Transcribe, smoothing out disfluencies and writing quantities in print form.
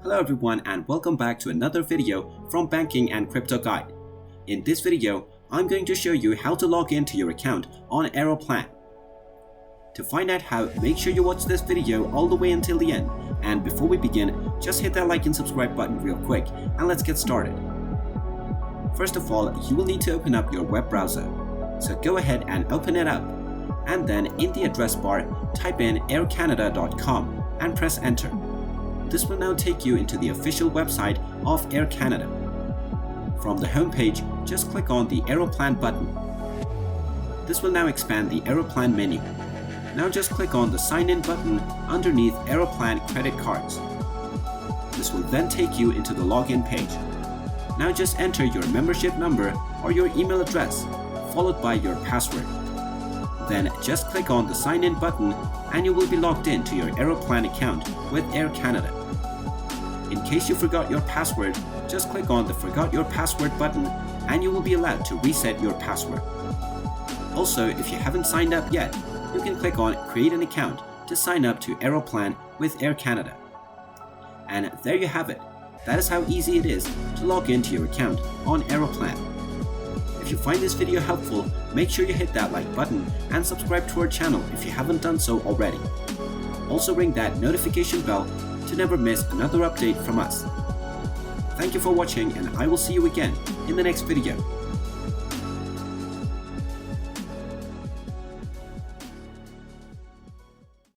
Hello everyone and welcome back to another video from Banking and Crypto Guide. In this video, I'm going to show you how to log into your account on Aeroplan. To find out how, make sure you watch this video all the way until the end, and before we begin, just hit that like and subscribe button real quick and let's get started. First of all, you will need to open up your web browser. So go ahead and open it up, and then in the address bar, type in aircanada.com and press enter. This will now take you into the official website of Air Canada. From the home page, just click on the Aeroplan button. This will now expand the Aeroplan menu. Now just click on the Sign In button underneath Aeroplan credit cards. This will then take you into the login page. Now just enter your membership number or your email address, followed by your password. Then just click on the Sign In button and you will be logged in to your Aeroplan account with Air Canada. In case you forgot your password, just click on the Forgot Your Password button and you will be allowed to reset your password. Also, if you haven't signed up yet, you can click on Create an Account to sign up to Aeroplan with Air Canada. And there you have it. That is how easy it is to log into your account on Aeroplan. If you find this video helpful, make sure you hit that like button and subscribe to our channel if you haven't done so already. Also ring that notification bell to never miss another update from us. Thank you for watching and I will see you again in the next video.